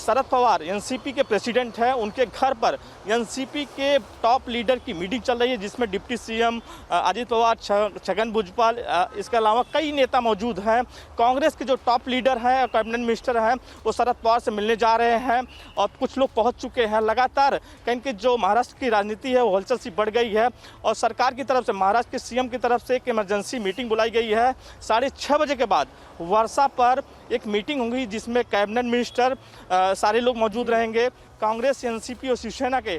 Sharad Pawar NCP के president हैं, उनके घर पर एनसीपी के टॉप लीडर की मीटिंग चल रही है, जिसमें डिप्टी सीएम अजित पवार, छगन भुजबल, इसके अलावा कई नेता मौजूद हैं। कांग्रेस के जो टॉप लीडर हैं, कैबिनेट मिनिस्टर हैं, वो शरद पवार से मिलने जा रहे हैं और कुछ लोग पहुंच चुके हैं। लगातार कहीं कि जो महाराष्ट्र की राजनीति है वो हलचल सी बढ़ गई है और सरकार की तरफ से, महाराष्ट्र के सीएम की तरफ से एक इमरजेंसी मीटिंग बुलाई गई है। 6:30 बजे के बाद वर्षा पर एक मीटिंग होगी, जिसमें कैबिनेट मिनिस्टर सारे लोग मौजूद रहेंगे। कांग्रेस, एनसीपी और शिवसेना के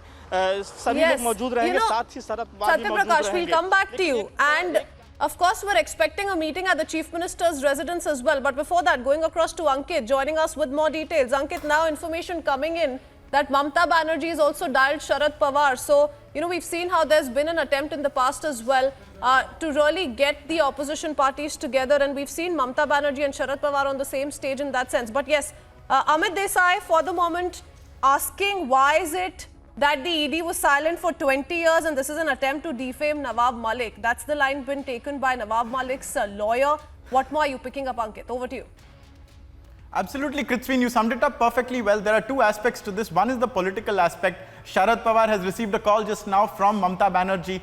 सभी लोग मौजूद रहेंगे, साथ ही शरद पवार भी मौजूद रहेंगे। We'll come back to you. And of course, we're expecting a meeting at the Chief Minister's residence as well. But before that, going across to Ankit, joining us with more details. Ankit, now information coming in that Mamata Banerjee has also dialed Sharad Pawar. So, we've seen how there's been an attempt in the past as well to really get the opposition parties together. And we've seen Mamata Banerjee and Sharad Pawar on the same stage in that sense. But yes, Amit Desai, for the moment, asking why is it that the ED was silent for 20 years and this is an attempt to defame Nawab Malik. That's the line been taken by Nawab Malik's lawyer. What more are you picking up, Ankit? Over to you. Absolutely, Kritsveen, you summed it up perfectly well. There are two aspects to this. One is the political aspect. Sharad Pawar has received a call just now from Mamata Banerjee.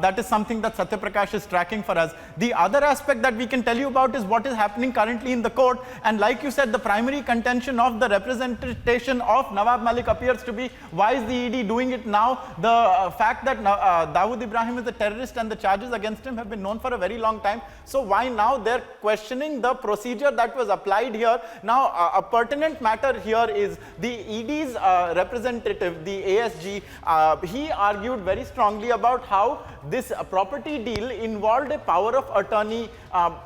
That is something that Satya Prakash is tracking for us. The other aspect that we can tell you about is what is happening currently in the court. And like you said, the primary contention of the representation of Nawab Malik appears to be, why is the ED doing it now? The fact that Dawood Ibrahim is a terrorist and the charges against him have been known for a very long time. So why now they're questioning the procedure that was applied here? Now, a pertinent matter here is the ED's representative, the ASG, he argued very strongly about how this property deal involved a power of attorney.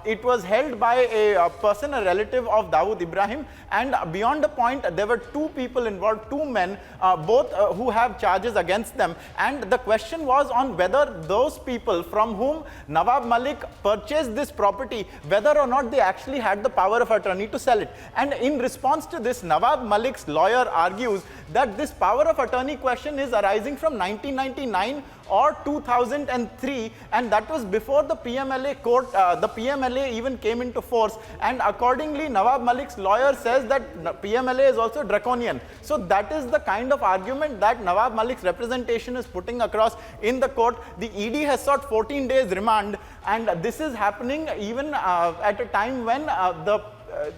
It was held by a person, a relative of Dawood Ibrahim, and beyond the point, there were two people involved, two men, both who have charges against them. And the question was on whether those people from whom Nawab Malik purchased this property, whether or not they actually had the power of attorney to sell it. And in response to this, Nawab Malik's lawyer argues that this power of attorney question is arising from 1999 or 2003, and that was before the PMLA court, the PMLA even came into force. And accordingly, Nawab Malik's lawyer says that PMLA is also draconian. So that is the kind of argument that Nawab Malik's representation is putting across in the court. The ED has sought 14 days remand, and this is happening even at a time when the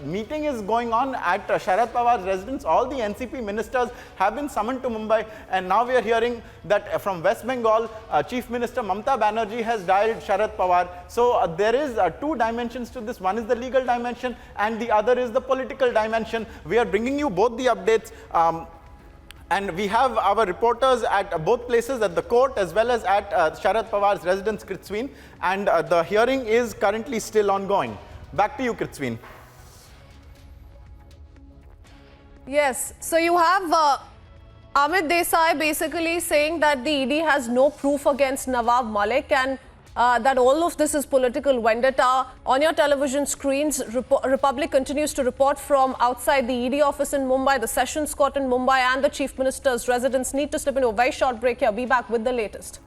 meeting is going on at Sharad Pawar's residence. All the NCP ministers have been summoned to Mumbai, and now we are hearing that from West Bengal, Chief Minister Mamata Banerjee has dialed Sharad Pawar. So there is two dimensions to this. One is the legal dimension and the other is the political dimension. We are bringing you both the updates. And we have our reporters at both places, at the court as well as at Sharad Pawar's residence, Kritsveen. And the hearing is currently still ongoing. Back to you, Kritsveen. Yes, so you have Amit Desai basically saying that the ED has no proof against Nawab Malik and that all of this is political vendetta. On your television screens, Republic continues to report from outside the ED office in Mumbai, the Sessions Court in Mumbai and the Chief Minister's residence. Need to slip into a very short break here. Be back with the latest.